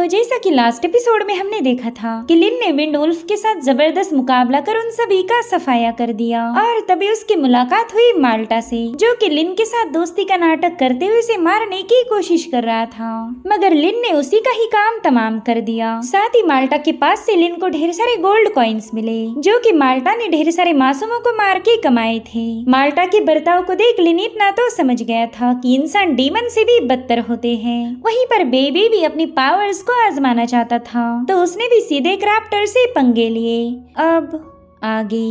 तो जैसा कि लास्ट एपिसोड में हमने देखा था कि लिन ने विंड वुल्फ के साथ जबरदस्त मुकाबला कर उन सभी का सफाया कर दिया और तभी उसकी मुलाकात हुई माल्टा से, जो कि लिन के साथ दोस्ती का नाटक करते हुए उसे मारने की कोशिश कर रहा था, मगर लिन ने उसी का ही काम तमाम कर दिया। साथ ही माल्टा के पास से लिन को ढेर सारे गोल्ड कॉइन्स मिले, जो कि माल्टा ने ढेर सारे मासूमों को मार के कमाए थे। माल्टा के बर्ताव को देख लिन इतना तो समझ गया था कि इंसान डीमन से भी बदतर होते हैं। वहीं पर बेबी भी अपनी पावर्स को आजमाना चाहता था, तो उसने भी सीधे क्रैप्टर से पंगे लिए। अब आगे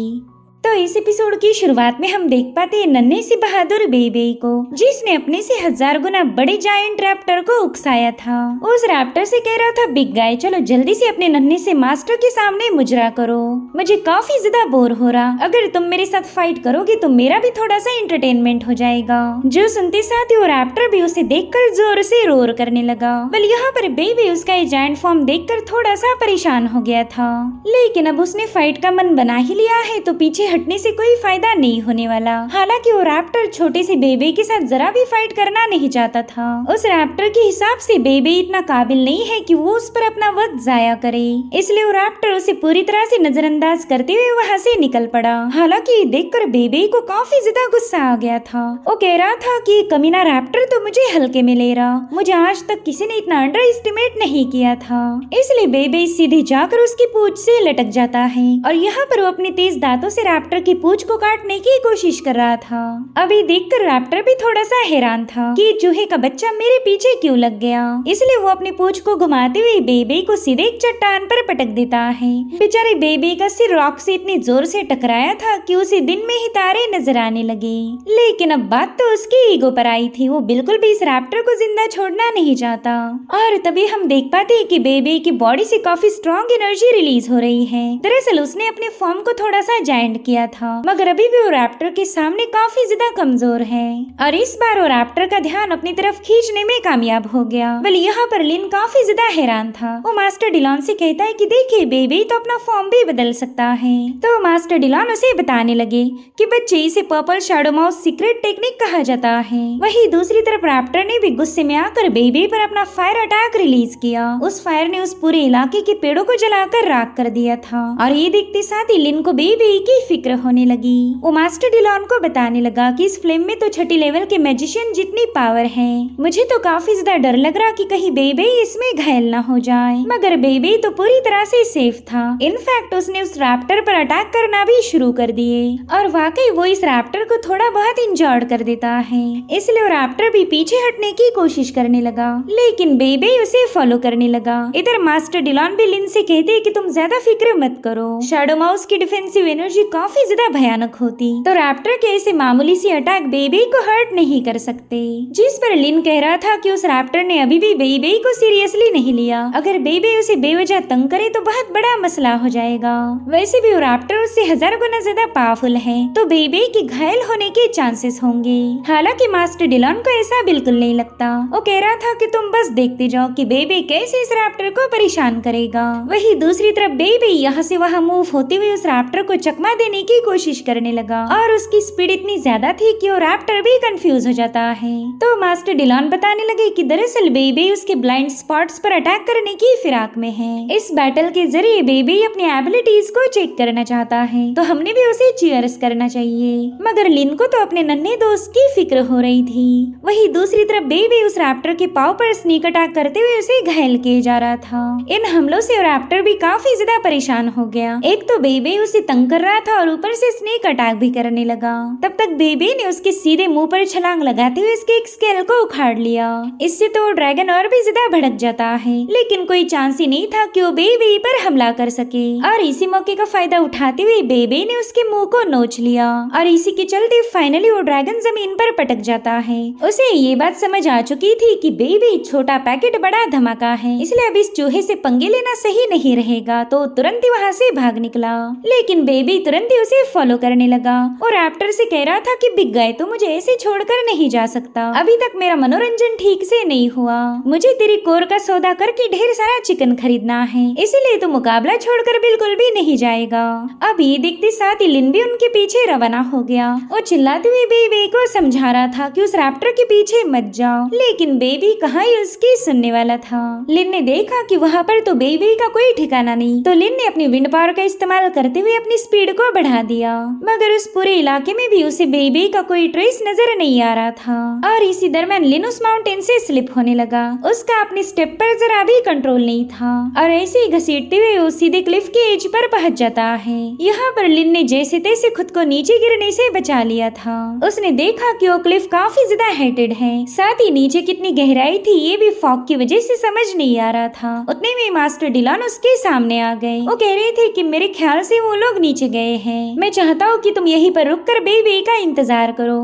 तो इस एपिसोड की शुरुआत में हम देख पाते हैं नन्हे से बहादुर बेबे को, जिसने अपने से 1000 गुना बड़े जायंट रैप्टर को उकसाया था। उस रैप्टर से कह रहा था, बिग गाय चलो जल्दी से अपने नन्हे से मास्टर के सामने मुजरा करो, मुझे काफी ज्यादा बोर हो रहा, अगर तुम मेरे साथ फाइट करोगे तो मेरा भी थोड़ा सा एंटरटेनमेंट हो जाएगा। जो सुनते साथ ही वो रैप्टर भी उसे देखकर जोर से रोर करने लगा। बल यहाँ पर बेबे उसका ये जायंट फॉर्म देखकर थोड़ा सा परेशान हो गया था, लेकिन अब उसने फाइट का मन बना ही लिया है तो पीछे हटने से कोई फायदा नहीं होने वाला। हालांकि वो रैप्टर छोटे से बेबे के साथ जरा भी फाइट करना नहीं चाहता था। उस रैप्टर के हिसाब से बेबे इतना काबिल नहीं है कि वो उस पर अपना वक्त जाया करे, इसलिए वो रैप्टर उसे पूरी तरह से नजरअंदाज करते हुए वहाँ से निकल पड़ा। हालांकि देखकर बेबे को काफी ज्यादा गुस्सा आ गया था। वो कह रहा था कि कमीना रैप्टर तो मुझे हल्के में ले रहा, मुझे आज तक किसी ने इतना अंडर एस्टिमेट नहीं किया था। इसलिए बेबे सीधे जाकर उसकी पूंछ से लटक जाता है और यहाँ पर वो अपने तेज दांतों से रैप्टर की पूंछ को काटने की कोशिश कर रहा था। अभी देखकर रैप्टर भी थोड़ा सा हैरान था कि चूहे का बच्चा मेरे पीछे क्यों लग गया, इसलिए वो अपनी पूंछ को घुमाते हुए बेबे को सीधे एक चट्टान पर पटक देता है। बेचारे बेबे का सिर रॉक से इतनी जोर से टकराया था कि उसे दिन में ही तारे नजर आने लगे। लेकिन अब बात तो उसकी ईगो पर आई थी, वो बिल्कुल भी इस रैप्टर को जिंदा छोड़ना नहीं चाहता। और तभी हम देख पाते हैं कि बेबे की बॉडी से काफी स्ट्रॉन्ग एनर्जी रिलीज हो रही है। दरअसल उसने अपने फॉर्म को थोड़ा सा जायंट किया था, मगर अभी भी वो रैप्टर के सामने काफी ज्यादा कमजोर है और इस बार वो रैप्टर का ध्यान अपनी तरफ खींचने में कामयाब हो गया। बल यहाँ पर लिन काफी ज्यादा हैरान था। वो मास्टर डिलॉन से कहता है कि देखिए बेबी तो अपना फॉर्म भी बदल सकता है। तो मास्टर डिलॉन उसे बताने लगे कि बच्चे इसे purple shadow mouse secret technique कहा जाता है। वही दूसरी तरफ रैप्टर ने भी गुस्से में आकर बेबी पर अपना फायर अटैक रिलीज किया। उस फायर ने उस पूरे इलाके के पेड़ों को जलाकर राख कर दिया था और ये देखते साथ ही लिन को बेबी की फिक्र होने लगी। वो मास्टर डिलॉन को बताने लगा कि इस फ्लेम में तो छठी लेवल के मैजिशियन जितनी पावर है, मुझे तो काफी ज्यादा डर लग रहा कि कहीं बेबी इसमें घायल ना हो जाए, मगर बेबी तो पूरी तरह से सेफ था। इनफैक्ट उसने उस रैप्टर पर अटैक करना भी शुरू कर दिए और वाकई वो इस रैप्टर को थोड़ा बहुत इंजर्ड कर देता है, इसलिए वो रैप्टर भी पीछे हटने की कोशिश करने लगा, लेकिन बेबी उसे फॉलो करने लगा। इधर मास्टर डिलॉन भी लिन से कहते हैं कि तुम ज्यादा फिक्र मत करो, शैडो माउस की डिफेंसिव एनर्जी काफी ज्यादा भयानक होती तो रैप्टर के ऐसे मामूली सी अटैक बेबी को हर्ट नहीं कर सकते। जिस पर लिन कह रहा था कि उस रैप्टर ने अभी भी बेबी को सीरियसली नहीं लिया, अगर बेबी उसे बेवजह तंग करे तो बहुत बड़ा मसला हो जाएगा। वैसे भी वो रैप्टर उससे 1000 गुना ज्यादा पावरफुल है, तो बेबी की घायल होने के चांसेस होंगे। हालांकि मास्टर डिलॉन को ऐसा बिल्कुल नहीं लगता। वो कह रहा था कि तुम बस देखते जाओ कि बेबी कैसे इस रैप्टर को परेशान करेगा। वही दूसरी तरफ बेबी यहाँ से वहाँ मूव होते हुए उस रैप्टर को चकमा देने की कोशिश करने लगा और उसकी स्पीड इतनी ज्यादा थी कि वो रैप्टर भी कंफ्यूज हो जाता है। तो मास्टर डिलॉन बताने लगे कि दरअसल बेबी उसके ब्लाइंड स्पॉट्स पर अटैक करने की फिराक में है। इस बैटल के जरिए बेबी अपनी एबिलिटीज को चेक करना चाहता है, तो हमने भी उसे चीयर्स करना चाहिए। मगर लिन को तो अपने नन्हे दोस्त की फिक्र हो रही थी। वही दूसरी तरफ बेबी उस रैप्टर के पाव पर स्नीक अटैक करते हुए उसे घायल किए जा रहा था। इन हमलों से रैप्टर भी काफी ज्यादा परेशान हो गया। एक तो बेबी उसे तंग कर रहा था और ऊपर से स्नेक अटैक भी करने लगा। तब तक बेबी ने उसके सीधे मुंह पर छलांग लगाते हुए इसके एक स्केल को उखाड़ लिया। इससे तो ड्रैगन और भी ज्यादा भड़क जाता है, लेकिन कोई चांस ही नहीं था कि वो बेबी पर हमला कर सके। और इसी मौके का फायदा उठाते हुए बेबी ने उसके मुंह को नोच लिया और इसी के चलते फाइनली वो ड्रैगन जमीन पर पटक जाता है। उसे ये बात समझ आ चुकी थी कि बेबी छोटा पैकेट बड़ा धमाका है, इसलिए अब इस चूहे से पंगे लेना सही नहीं रहेगा, तो तुरंत ही वहाँ से भाग निकला। लेकिन बेबी तुरंत तुरंत ही उसे फॉलो करने लगा और रैप्टर से कह रहा था कि बिग गाय तो मुझे ऐसे छोड़कर नहीं जा सकता, अभी तक मेरा मनोरंजन ठीक से नहीं हुआ, मुझे तेरी कोर का सौदा करके ढेर सारा चिकन खरीदना है, इसीलिए तो मुकाबला छोड़कर बिल्कुल भी नहीं जाएगा। अभी देखते साथ ही लिन भी उनके पीछे रवाना हो गया और चिल्लाते हुए बेबी को समझा रहा था कि उस रैप्टर के पीछे मत जाओ, लेकिन बेबी कहाँ ही उसकी सुनने वाला था। लिन ने देखा कि वहाँ पर तो बेबी का कोई ठिकाना नहीं, तो लिन ने अपनी विंड पावर का इस्तेमाल करते हुए अपनी स्पीड को बढ़ा दिया, मगर उस पूरे इलाके में भी उसे बेबी का कोई ट्रेस नजर नहीं आ रहा था। और इसी दरम्यान लिन उस माउंटेन से स्लिप होने लगा, उसका अपने स्टेप पर जरा भी कंट्रोल नहीं था और ऐसे ही घसीटते हुए वो सीधे क्लिफ के एज पर पहुंच जाता है। यहाँ पर लिन ने जैसे तैसे खुद को नीचे गिरने से बचा लिया था। उसने देखा कि वो क्लिफ काफी ज्यादा हाइटेड है, साथ ही नीचे कितनी गहराई थी ये भी फॉग की वजह से समझ नहीं आ रहा था। उतने में मास्टर डिलॉन उसके सामने आ गए। वो कह रहे थे कि मेरे ख्याल से वो लोग नीचे गए हैं, मैं चाहता हूँ कि तुम यहीं पर रुक कर बेबी का इंतजार करो,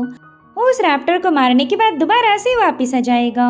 वो उस रैप्टर को मारने के बाद दोबारा से वापस आ जाएगा।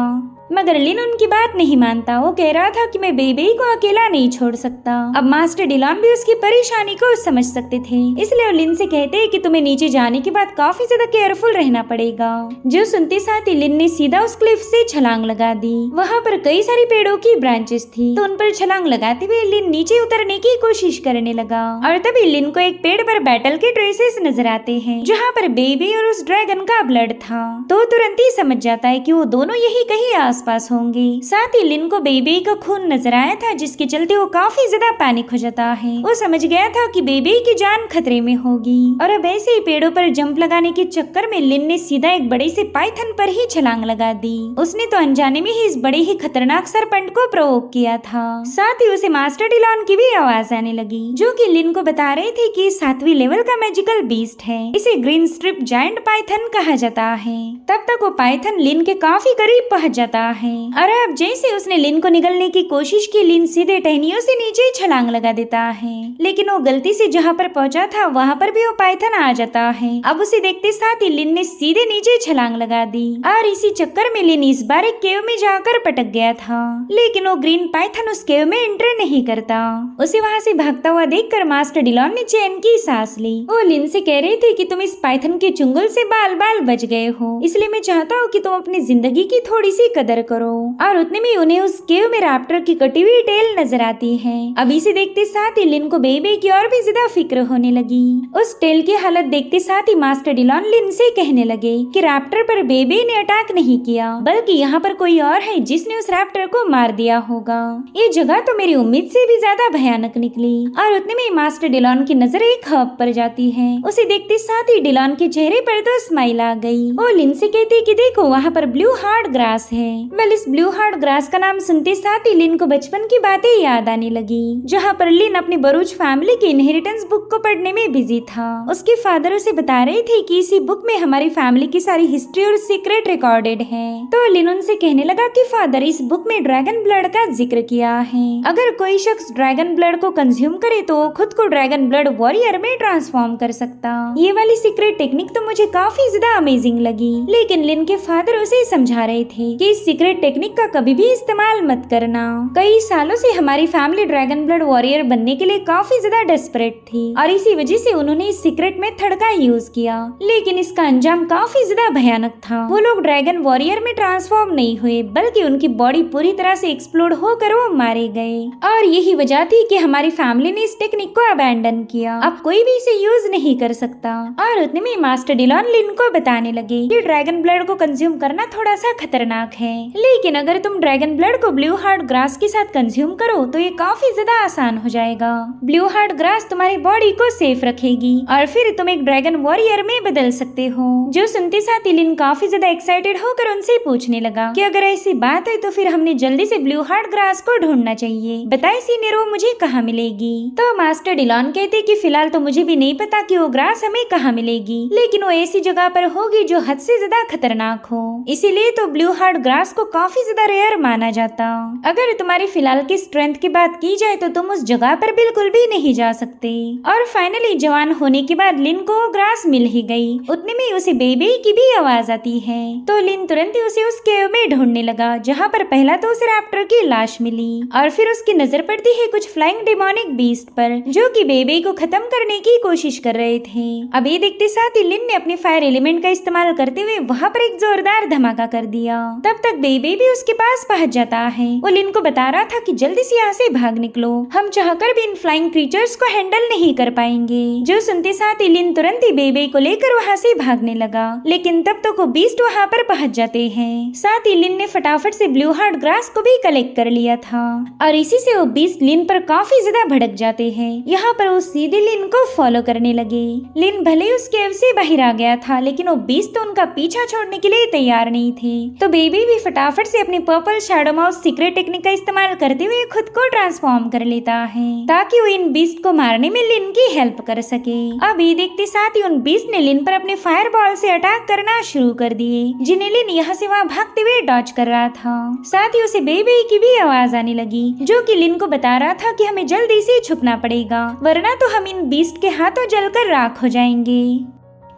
मगर लिन उनकी बात नहीं मानता, वो कह रहा था कि मैं बेबी को अकेला नहीं छोड़ सकता। अब मास्टर डिलॉन भी उसकी परेशानी को समझ सकते थे, इसलिए वो लिन से कहते हैं कि तुम्हें नीचे जाने के बाद काफी ज्यादा केयरफुल रहना पड़ेगा। जो सुनते साथ ही लिन ने सीधा उस क्लिफ से छलांग लगा दी। वहाँ पर कई सारी पेड़ों की ब्रांचेस थी, तो उन पर छलांग लगाते हुए लिन नीचे उतरने की कोशिश करने लगा और तभी लिन को एक पेड़ पर बैटल के ट्रेसेस नजर आते हैं, जहाँ पर बेबी और उस ड्रैगन का ब्लड था। तो तुरंत ही समझ जाता है कि वो दोनों यही कहीं आसपास होंगे। साथ ही लिन को बेबी का खून नजर आया था, जिसके चलते वो काफी ज्यादा पैनिक हो जाता है। वो समझ गया था कि बेबी की जान खतरे में होगी और अब ऐसे ही पेड़ों पर जंप लगाने के चक्कर में लिन ने सीधा एक बड़े से पाइथन पर ही छलांग लगा दी। उसने तो अनजाने में ही इस बड़े ही खतरनाक सरपंच को प्रोवोक किया था। साथ ही उसे मास्टर डिलॉन की भी आवाज आने लगी, जो कि लिन को बता रहे थे कि 7वीं लेवल का मैजिकल बीस्ट है, इसे ग्रीन स्ट्रिप जायंट पाइथन कहा जाता है। तब तक वो पाइथन लिन के काफी करीब पहुंच जाता है और अब जैसे उसने लिन को निगलने की कोशिश की, लिन सीधे टहनियों से नीचे छलांग लगा देता है, लेकिन वो गलती से जहाँ पर पहुंचा था वहाँ पर भी वो पाइथन आ जाता है। अब उसे देखते साथ ही लिन ने सीधे नीचे छलांग लगा दी और इसी चक्कर में लिन इस बार एक केव में जाकर पटक गया था, लेकिन वो ग्रीन पाइथन उस केव में एंटर नहीं करता। उसे वहाँ से भागता हुआ देखकर मास्टर डिलॉन ने चैन की सांस ली। वो लिन से कह रहे थे कि तुम इस पाइथन के चुंगल से बाल बाल बच गए हो, इसलिए मैं चाहता हूँ कि तुम अपनी जिंदगी की थोड़ी सी कदर करो। और उतने में उन्हें उस केव में रैप्टर की कटी हुई टेल नजर आती है। अब इसे देखते साथ ही लिन को बेबी की और भी ज्यादा फिक्र होने लगी। उस टेल की हालत देखते साथ ही मास्टर डिलॉन लिन से कहने लगे कि रैप्टर पर बेबी ने अटैक नहीं किया, बल्कि यहाँ पर कोई और है जिसने उस रैप्टर को मार दिया होगा। ये जगह तो मेरी उम्मीद से भी ज्यादा भयानक निकली। और उतने में मास्टर डिलॉन की नजर एक हब पर जाती है। उसे देखते साथ ही डिलॉन के चेहरे पर तो स्माइल आ गई। वो लिन से कहती कि देखो वहाँ पर ब्लू हार्ड ग्रास है। वेल इस ब्लू हार्ड ग्रास का नाम सुनते साथ ही लिन को बचपन की बातें याद आने लगी, जहाँ पर लिन अपनी बरूच फैमिली की इनहेरिटेंस बुक को पढ़ने में बिजी था। उसके फादर उसे बता रहे थे कि इसी बुक में हमारी फैमिली की सारी हिस्ट्री और सीक्रेट रिकॉर्डेड है। तो लिन उनसे कहने लगा कि फादर इस बुक में ड्रैगन ब्लड का जिक्र किया है, अगर कोई शख्स ड्रैगन ब्लड को कंज्यूम करे तो खुद को ड्रैगन ब्लड वॉरियर में ट्रांसफॉर्म कर सकता। ये वाली सीक्रेट टेक्निक तो मुझे काफी ज्यादा अमेजिंग लगी, लेकिन लिन के फादर उसे समझा रहे थे कि इस सीक्रेट टेक्निक का कभी भी इस्तेमाल मत करना। कई सालों से हमारी फैमिली ड्रैगन ब्लड वॉरियर बनने के लिए काफी ज्यादा डेस्परेट थी और इसी वजह से उन्होंने इस सीक्रेट मेथड का यूज किया, लेकिन इसका अंजाम काफी ज्यादा भयानक था। वो लोग ड्रैगन वॉरियर में ट्रांसफॉर्म नहीं हुए, बल्कि उनकी बॉडी पूरी तरह से एक्सप्लोड होकर वो मारे गए और यही वजह थी कि हमारी फैमिली ने इस टेक्निक को अबैंडन किया। अब कोई भी इसे यूज नहीं कर सकता। और उतने में मास्टर डिलॉन लिन को बताने लगे कि ड्रैगन ब्लड को कंज्यूम करना थोड़ा सा खतरनाक है, लेकिन अगर तुम ड्रैगन ब्लड को ब्लू हार्ट ग्रास के साथ कंज्यूम करो तो ये काफी ज्यादा आसान हो जाएगा। ब्लू हार्ट ग्रास तुम्हारी बॉडी को सेफ रखेगी और फिर तुम एक ड्रैगन वॉरियर में बदल सकते हो। जो सुनते साथ लिन काफी ज्यादा एक्साइटेड होकर उनसे पूछने लगा कि अगर ऐसी बात है तो फिर हमने जल्दी से ब्लू हार्ट ग्रास को ढूंढना चाहिए, बताए सीनियर वो मुझे कहाँ मिलेगी। तो मास्टर डिलॉन कहते कि फिलहाल तो मुझे भी नहीं पता कि वो ग्रास हमें कहाँ मिलेगी, लेकिन वो ऐसी जगह पर होगी जो हद से ज्यादा खतरनाक हो, इसीलिए तो ब्लू हार्ट ग्रास को काफी ज्यादा रेयर माना जाता। अगर तुम्हारी फिलहाल की स्ट्रेंथ की बात की जाए तो तुम उस जगह पर बिल्कुल भी नहीं जा सकते। और फाइनली जवान होने के बाद लिन को ग्रास मिल ही गई। उतने में उसे बेबी की भी आवाज आती है तो लिन तुरंत ही उसे उस केव में ढूंढने लगा, जहाँ पर पहला तो उसे रैप्टर की लाश मिली और फिर उसकी नजर पड़ती है कुछ फ्लाइंग डेमोनिक बीस्ट पर जो कि बेबी को खत्म करने की कोशिश कर रहे थे। अभी देखते साथ ही लिन ने अपने फायर एलिमेंट का इस्तेमाल करते हुए वहाँ पर एक जोरदार धमाका कर दिया। तब तक बेबी भी उसके पास पहुंच जाता है। वो लिन को बता रहा था कि जल्दी से यहाँ से भाग निकलो, हम चाहकर भी इन फ्लाइंग क्रीचर्स को हैंडल नहीं कर पाएंगे। जो सुनते साथ ही लिन तुरंत ही बेबी को लेकर वहाँ से भागने लगा, लेकिन तब तक वो बीस्ट वहाँ पर पहुंच जाते हैं। साथ ही लिन ने फटाफट से ब्लू हार्ट ग्रास को भी कलेक्ट कर लिया था और इसी से वो बीस्ट लिन पर काफी ज्यादा भड़क जाते हैं। यहाँ पर वो सीधे लिन को फॉलो करने लगे। लिन भले उस केव से बाहर आ गया था, लेकिन वो बीस्ट तो उनका पीछा छोड़ने के लिए तैयार नहीं थे। तो बेबी भी फटाफट से अपनी purple shadow mouse secret technique का इस्तेमाल करते हुए खुद को ट्रांसफॉर्म कर लेता है ताकि वो इन बीस्ट को मारने में लिन की हेल्प कर सके। अभी देखते साथ ही उन बीस्ट ने लिन पर अपने फायर बॉल से अटैक करना शुरू कर दिए, जिन्हें लिन यहाँ से वहाँ भागते हुए डॉज कर रहा था। साथ ही उसे बेबी की भी आवाज आने लगी जो कि लिन को बता रहा था कि हमें जल्दी से छुपना पड़ेगा, वरना तो हम इन बीस्ट के हाथों जलकर राख हो जाएंगे।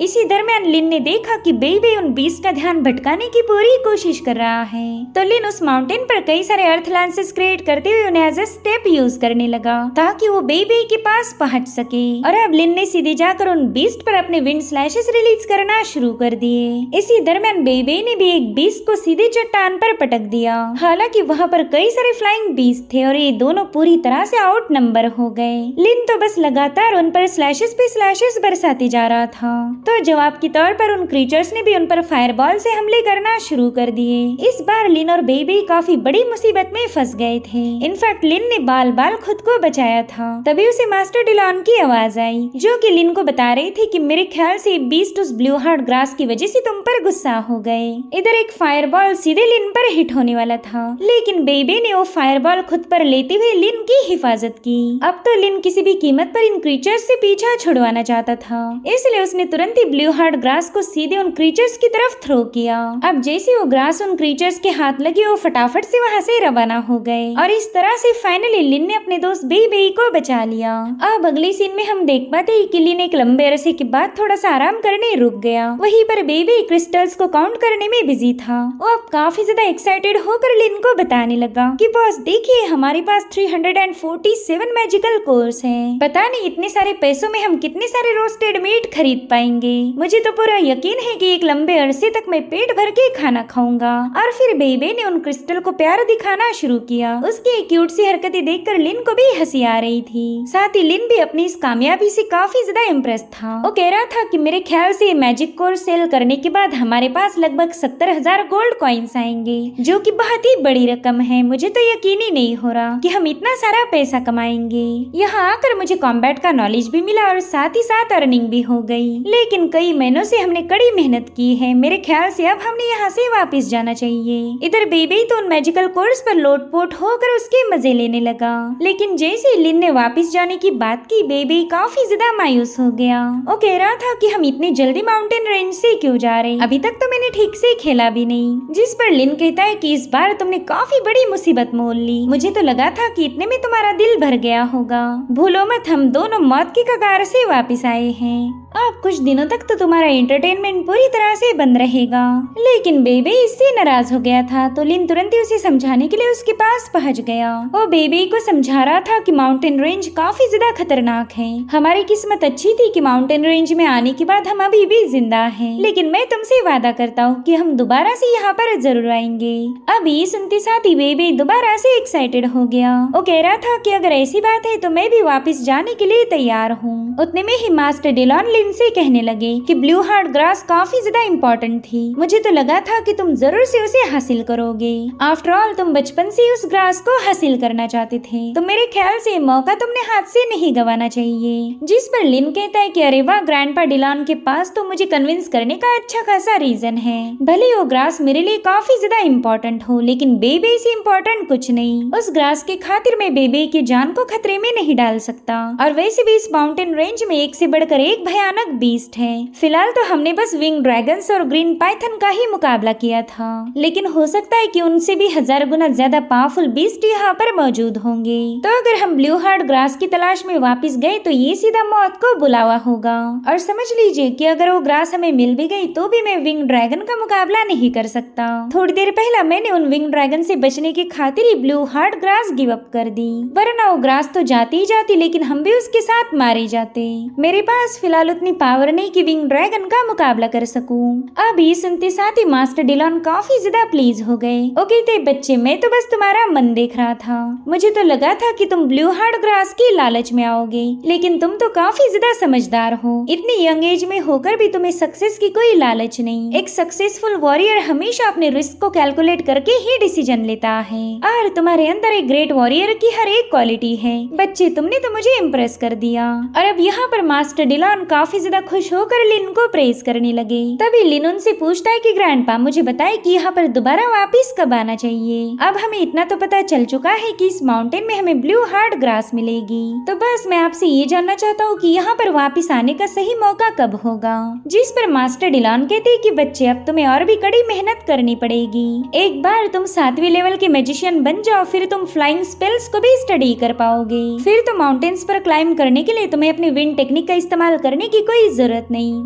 इसी दरमियान लिन ने देखा कि बेबी उन बीस्ट का ध्यान भटकाने की पूरी कोशिश कर रहा है। तो लिन उस माउंटेन पर कई सारे अर्थ लांसेस क्रिएट करते हुए उन्हें एज ए स्टेप यूज करने लगा ताकि वो बेबी के पास पहुंच सके। और अब लिन ने सीधे जाकर उन बीस्ट पर अपने विंड स्लैशेस रिलीज करना शुरू कर दिए। इसी दरमियान बेबी ने भी एक बीस्ट को सीधे चट्टान पर पटक दिया। हालांकि वहाँ पर कई सारे फ्लाइंग बीस्ट थे और ये दोनों पूरी तरह से आउट नंबर हो गए। लिन तो बस लगातार उन पर स्लैशेस पे स्लैशेस बरसाते जा रहा था। तो जवाब के तौर पर उन क्रीचर्स ने भी उन पर फायरबॉल से हमले करना शुरू कर दिए। इस बार लिन और बेबी काफी बड़ी मुसीबत में फंस गए थे। इनफैक्ट लिन ने बाल बाल खुद को बचाया था। तभी उसे मास्टर डिलॉन की आवाज आई जो कि लिन को बता रही थी कि मेरे ख्याल से बीस्ट उस ब्लू हार्ट ग्रास की वजह से तुम पर गुस्सा हो गए। इधर एक फायरबॉल सीधे लिन पर हिट होने वाला था, लेकिन बेबी ने वो फायरबॉल खुद पर लेते हुए लिन की हिफाजत की। अब तो लिन किसी भी कीमत पर इन क्रीचर्स से पीछा छुड़वाना चाहता था, इसलिए उसने तुरंत ही ब्लू हार्ट ग्रास को सीधे उन क्रीचर्स की तरफ थ्रो किया। अब जैसे वो ग्रास उन क्रीचर्स के हाथ लगी, वो फटाफट से वहाँ से रवाना हो गए और इस तरह से फाइनली लिन ने अपने दोस्त बेबी को बचा लिया। अब अगली सीन में हम देख पाते हैं कि लिन एक लंबे अरसे के बाद थोड़ा सा आराम करने रुक गया। वहीं पर बेबी क्रिस्टल्स को काउंट करने में बिजी था। वो अब काफी ज्यादा एक्साइटेड होकर लिन को बताने लगा कि बॉस देखिए, हमारे पास 347 मैजिकल कोर्स हैं। पता नहीं इतने सारे पैसों में हम कितने सारे रोस्टेड मीट खरीद पाएंगे। मुझे तो पूरा यकीन है कि एक लंबे अरसे तक मैं पेट भर के खाना खाऊंगा। और फिर बेबी ने उन क्रिस्टल को प्यार दिखाना शुरू किया। उसकी क्यूट सी हरकतें देखकर लिन को भी हंसी आ रही थी। साथ ही लिन भी अपनी इस कामयाबी से काफी ज्यादा इम्प्रेस था। वो कह रहा था कि मेरे ख्याल से मैजिक कोर्स सेल करने के बाद हमारे पास लगभग 70,000 गोल्ड कॉइन्स आएंगे, जो कि बहुत ही बड़ी रकम है। मुझे तो यकीन ही नहीं हो रहा कि हम इतना सारा पैसा कमाएंगे। यहाँ आकर मुझे कॉम्बैट का नॉलेज भी मिला और साथ ही साथ अर्निंग भी हो गई। लेकिन कई महीनों से हमने कड़ी मेहनत की है। मेरे ख्याल से अब हमने यहाँ से वापस जाना चाहिए। इधर बेबी तो उन मैजिकल कोर्स पर लोटपोट होकर उसके मजे लेने लगा, लेकिन जैसे लिन ने वापस जाने की बात की, बेबी काफी ज्यादा मायूस हो गया। वो कह रहा था कि हम इतनी जल्दी माउंटेन रेंज से क्यों जा रहे, अभी तक तो मैंने ठीक से खेला भी नहीं। जिस पर लिन कहता है कि इस बार तुमने काफी बड़ी मुसीबत मोल ली। मुझे तो लगा था कि इतने में तुम्हारा दिल भर गया होगा। भूलो मत, हम दोनों मौत की कगार से वापस आए हैं। अब कुछ दिनों तक तो तुम्हारा एंटरटेनमेंट पूरी तरह से बंद रहेगा। लेकिन बेबी इससे नाराज हो गया था, तो लिन तुरंत ही उसे समझाने के लिए उसके पास पहुंच गया। वो बेबी को समझा रहा था कि माउंटेन रेंज काफी ज्यादा खतरनाक है। हमारी किस्मत अच्छी थी कि माउंटेन रेंज में आने के बाद हम अभी भी जिंदा हैं। लेकिन मैं तुमसे वादा करता हूँ कि हम दोबारा से यहाँ पर जरूर आएंगे। अभी सुनते साथ ही बेबी दोबारा से एक्साइटेड हो गया। वो कह रहा था कि अगर ऐसी बात है तो मैं भी वापस जाने के लिए तैयार हूँ। उतने में ही मास्टर डिलॉन लिन से कहने लगे कि ब्लू हार्ट ग्रास काफी ज्यादा इम्पोर्टेंट थी। मुझे तो लगा था कि तुम जरूर से उसे हासिल करोगे। आफ्टर ऑल तुम बचपन से उस ग्रास को हासिल करना चाहते थे, तो मेरे ख्याल से मौका तुमने हाथ से नहीं गंवाना चाहिए। जिस पर लिन कहता है कि अरे वाह ग्रैंडपा डिलॉन के पास तो मुझे कन्विंस करने का अच्छा खासा रीजन है। भले वो ग्रास मेरे लिए काफी ज्यादा इम्पोर्टेंट हो, लेकिन बेबी से इम्पोर्टेंट कुछ नहीं। उस ग्रास के खातिर मैं बेबी की जान को खतरे में नहीं डाल सकता। और वैसे भी इस माउंटेन रेंज में एक से बढ़कर एक भयानक भयानक बीस्ट है। फिलहाल तो हमने बस विंग ड्रैगन्स और ग्रीन पाइथन का ही मुकाबला किया था, लेकिन हो सकता है कि उनसे भी 1000 गुना ज्यादा पावरफुल बीस्ट यहाँ पर मौजूद होंगे। तो अगर हम ब्लू हार्ट ग्रास की तलाश में वापस गए तो ये सीधा मौत को बुलावा होगा। और समझ लीजिए कि अगर वो ग्रास हमें मिल भी गई तो भी मैं विंग ड्रैगन का मुकाबला नहीं कर सकता। थोड़ी देर पहले मैंने उन विंग ड्रैगन से बचने की खातिर ही blue heart grass give up कर दी, वरना वो ग्रास तो जाती ही जाती, लेकिन हम भी उसके साथ मारे जाते। मेरे पास फिलहाल उतनी पावर नहीं कि विंग ड्रैगन का मुकाबला कर सकूं। अब ये सुनते साथ ही मास्टर डिलॉन काफी ज्यादा प्लीज हो गए। वो कहते बच्चे, मैं तो बस तुम्हारा मन देख रहा था, मुझे तो लगा था कि तुम ब्लू हार्ट ग्रास की लालच में आओगे, लेकिन तुम तो काफी ज्यादा समझदार हो। इतनी यंग एज में होकर भी तुम्हें सक्सेस की कोई लालच नहीं। एक सक्सेसफुल वॉरियर हमेशा अपने रिस्क को कैलकुलेट करके ही डिसीजन लेता है, और तुम्हारे अंदर एक ग्रेट वॉरियर की हर एक क्वालिटी है। बच्चे, तुमने तो मुझे इम्प्रेस कर दिया। और अब यहाँ पर मास्टर डिलॉन काफी ज्यादा खुश होकर लिन को प्रेज करने लगे। तभी लिन उनसे पूछता है कि ग्रैंडपा, मुझे बताए कि यहाँ पर दोबारा वापिस कब आना चाहिए। अब हमें इतना तो पता चल चुका है कि इस माउंटेन में हमें ब्लू हार्ट ग्रास मिलेगी, तो बस मैं आपसे ये जानना चाहता हूँ कि यहाँ पर वापिस आने का सही मौका कब होगा। जिस पर मास्टर डिलॉन कहते हैं कि बच्चे, अब तुम्हें और भी कड़ी मेहनत करनी पड़ेगी। एक बार तुम 7वीं लेवल के मैजिशियन बन जाओ, फिर तुम फ्लाइंग स्पेल्स को भी स्टडी कर पाओगे। फिर तो माउंटेन्स पर क्लाइंब करने के लिए तुम्हें अपनी विंड टेक्निक का इस्तेमाल करने की कोई जरूरत नहीं,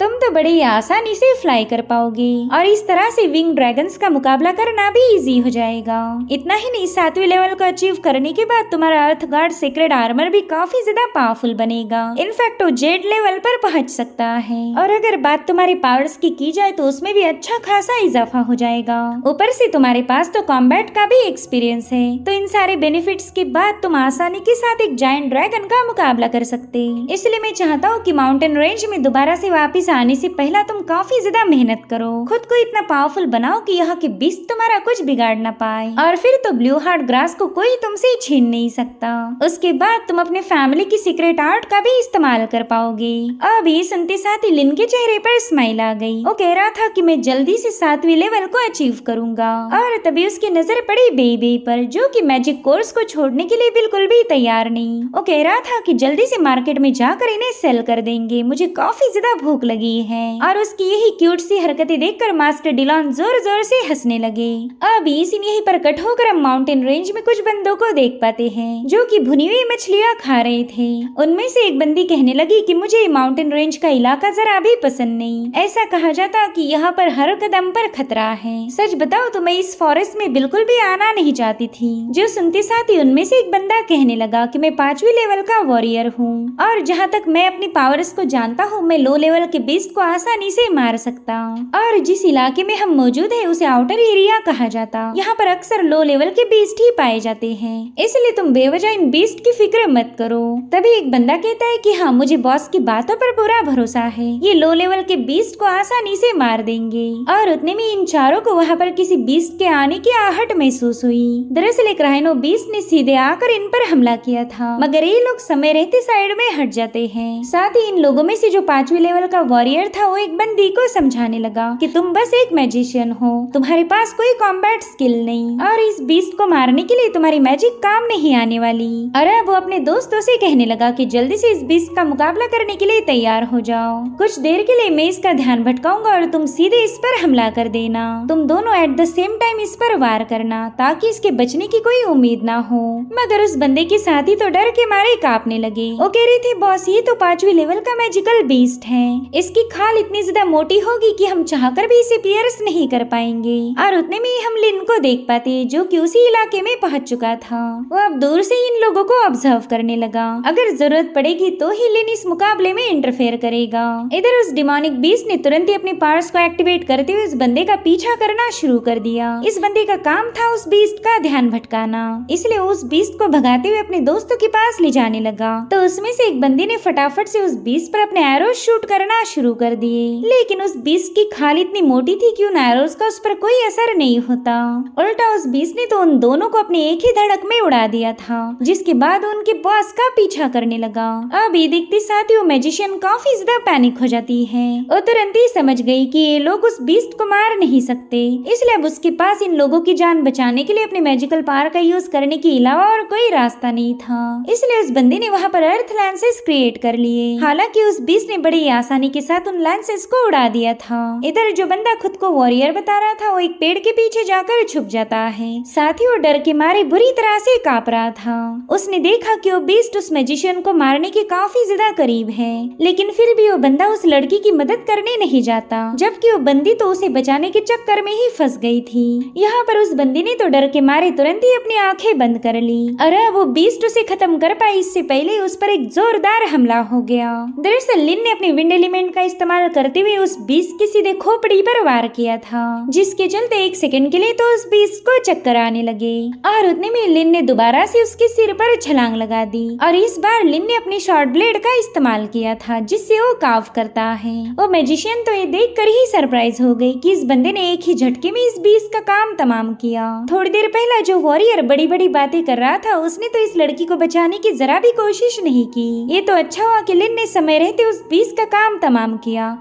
तुम तो बड़ी आसानी से फ्लाई कर पाओगे, और इस तरह से विंग ड्रैगन्स का मुकाबला करना भी इजी हो जाएगा। इतना ही नहीं, 7वीं लेवल को अचीव करने के बाद तुम्हारा अर्थ गार्ड सीक्रेट आर्मर भी काफी ज्यादा पावरफुल बनेगा। इनफैक्ट वो जेड लेवल पर पहुंच सकता है, और अगर बात तुम्हारे पावर्स की जाए तो उसमें भी अच्छा खासा इजाफा हो जाएगा। ऊपर से तुम्हारे पास तो कॉम्बैट का भी एक्सपीरियंस है, तो इन सारे बेनिफिट्स के बाद तुम आसानी के साथ एक जायंट ड्रैगन का मुकाबला कर सकते। इसलिए मैं चाहता हूँ कि माउंटेन रेंज में दोबारा से वापिस आने से पहला तुम काफी ज्यादा मेहनत करो, खुद को इतना पावरफुल बनाओ कि यहाँ के बीस्ट तुम्हारा कुछ बिगाड़ ना पाए, और फिर तो ब्लू हार्ट ग्रास को कोई तुमसे छीन नहीं सकता। उसके बाद तुम अपने फैमिली की सीक्रेट आर्ट का भी इस्तेमाल कर पाओगे। अब ये सुनते साथ ही लिन के चेहरे पर स्माइल आ गई। वो कह रहा था कि मैं जल्दी से 7वीं लेवल को अचीव करूंगा, और तभी उसकी नजर पड़ी बेबी पर, जो कि मैजिक कोर्स को छोड़ने के लिए बिल्कुल भी तैयार नहीं। वो कह रहा था कि जल्दी से मार्केट में जाकर इन्हें सेल कर देंगे, मुझे काफी ज्यादा भूख लगी है। और उसकी यही क्यूट सी हरकतें देखकर मास्टर डिलॉन जोर जोर से हंसने लगे। अब ये सीन यहीं पर कट होकर हम माउंटेन रेंज में कुछ बंदों को देख पाते हैं, जो कि भुनी हुई मछलियाँ खा रहे थे। उनमें से एक बंदी कहने लगी कि मुझे माउंटेन रेंज का इलाका जरा भी पसंद नहीं, ऐसा कहा जाता कि यहाँ पर हर कदम पर खतरा है। सच बताओ तो मैं इस फॉरेस्ट में बिल्कुल भी आना नहीं चाहती थी। जो सुनते साथ ही उनमें से एक बंदा कहने लगा कि मैं 5वीं लेवल का वॉरियर हूँ, और जहाँ तक मैं अपनी पावर्स को जानता हूँ, मैं लो लेवल के बीस्ट को आसानी से मार सकता हूँ, और जिस इलाके में हम मौजूद हैं उसे आउटर एरिया कहा जाता। यहाँ पर अक्सर लो लेवल के बीस्ट ही पाए जाते हैं, इसलिए तुम बेवजह इन बीस्ट की फिक्र मत करो। तभी एक बंदा कहता है कि हाँ, मुझे बॉस की बातों पर पूरा भरोसा है, ये लो लेवल के बीस्ट को आसानी से मार देंगे। और उतने में इन चारों को वहाँ पर किसी बीस्ट के आने की आहट महसूस हुई। दरअसल एक राइनो बीस्ट ने सीधे आकर इन पर हमला किया था, मगर ये लोग समय रहते साइड में हट जाते हैं। साथ ही इन लोगों में से जो 5वीं लेवल का वॉरियर था, वो एक बंदी को समझाने लगा कि तुम बस एक मैजिशियन हो, तुम्हारे पास कोई कॉम्बैट स्किल नहीं, और इस बीस्ट को मारने के लिए तुम्हारी मैजिक काम नहीं आने वाली। और अब वो अपने दोस्तों से कहने लगा कि जल्दी से इस बीस्ट का मुकाबला करने के लिए तैयार हो जाओ। कुछ देर के लिए मैं इसका ध्यान भटकाऊंगा और तुम सीधे इस पर हमला कर देना। तुम दोनों एट द सेम टाइम इस पर वार करना, ताकि इसके बचने की कोई उम्मीद ना हो। मगर उस बंदे के साथी तो डर के मारे कांपने लगे। वो कह रही थी, बॉस ये तो 5वीं लेवल का मैजिकल बीस्ट है, इसकी खाल इतनी ज्यादा मोटी होगी कि हम चाहकर भी इसे पियर्स नहीं कर पाएंगे। और उतने में ही हम लिन को देख पाते, जो कि उसी इलाके में पहुंच चुका था। वो अब दूर से इन लोगों को ऑब्जर्व करने लगा, अगर जरूरत पड़ेगी तो ही लिन इस मुकाबले में इंटरफेयर करेगा। इधर उस डिमोनिक बीस्ट ने तुरंत ही अपने पावर्स को एक्टिवेट करते हुए उस बंदे का पीछा करना शुरू कर दिया। इस बंदे का काम था उस बीस्ट का ध्यान भटकाना, इसलिए उस बीस्ट को भगाते हुए अपने दोस्तों के पास ले जाने लगा। तो उसमें से एक बंदी ने फटाफट से उस बीस्ट पर अपने एरो शूट करना शुरू कर दिए, लेकिन उस बीस्ट की खाल इतनी मोटी थी कि उन एरोज का उस पर कोई असर नहीं होता। उल्टा उस बीस्ट ने तो उन दोनों को अपने एक ही धड़क में उड़ा दिया था, जिसके बाद उनके बॉस का पीछा करने लगा। अब ये देखते साथ ही वो मैजिशियन काफी ज्यादा पैनिक हो जाती है। वो तुरंत ही समझ गई कि ये लोग उस बीस्ट को मार नहीं सकते, इसलिए अब उसके पास इन लोगों की जान बचाने के लिए अपने मैजिकल पावर का यूज करने के अलावा और कोई रास्ता नहीं था। इसलिए उस बंदे ने वहाँ पर अर्थ लैंसेस क्रिएट कर लिए। हालांकि उस बीस्ट ने बड़ी आसानी के साथ उन लैंसेस को उड़ा दिया था। इधर जो बंदा खुद को वॉरियर बता रहा था वो एक पेड़ के पीछे जाकर छुप जाता है। साथ ही वो डर के मारे बुरी तरह से कांप रहा था। उसने देखा कि वो बीस्ट उस मैजिशियन को मारने के काफी ज्यादा करीब है, लेकिन फिर भी वो बंदा उस लड़की की मदद करने नहीं जाता, जबकि वो बंदी तो उसे बचाने के चक्कर में ही फंस गई थी। यहाँ पर उस बंदी ने तो डर के मारे तुरंत ही अपनी आंखें बंद कर ली और अब वो बीस्ट उसे खत्म कर पाई इससे पहले उस पर एक जोरदार हमला हो गया। दरअसल लिन ने अपने विंड एलिमेंट का इस्तेमाल करते हुए उस बीस्ट की सीधे खोपड़ी पर वार किया था, जिसके चलते एक सेकंड के लिए तो उस बीस्ट को चक्कर आने लगे और उतने में लिन ने दोबारा से उसके सिर पर छलांग लगा दी और इस बार लिन ने अपनी शॉर्ट ब्लेड का इस्तेमाल किया था, जिससे वो काव करता है। वो मैजिशियन तो ये देखकर ही सरप्राइज हो गई कि इस बंदे ने एक ही झटके में इस बीस्ट का काम तमाम किया। थोड़ी देर पहला जो वॉरियर बड़ी बड़ी बातें कर रहा था उसने तो इस लड़की को बचाने की जरा भी कोशिश नहीं की। ये तो अच्छा हुआ कि लिन ने समय रहते उस बीस्ट का काम तमाम किया,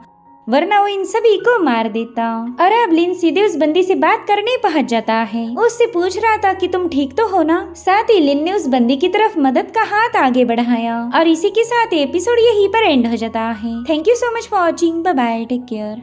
वरना वो इन सभी को मार देता। और अब लिन सीधे उस बंदी से बात करने पहुंच जाता है। उससे पूछ रहा था कि तुम ठीक तो हो ना। साथ ही लिन ने उस बंदी की तरफ मदद का हाथ आगे बढ़ाया और इसी के साथ एपिसोड यहीं पर एंड हो जाता है। Thank you so much for watching. Bye bye, take care.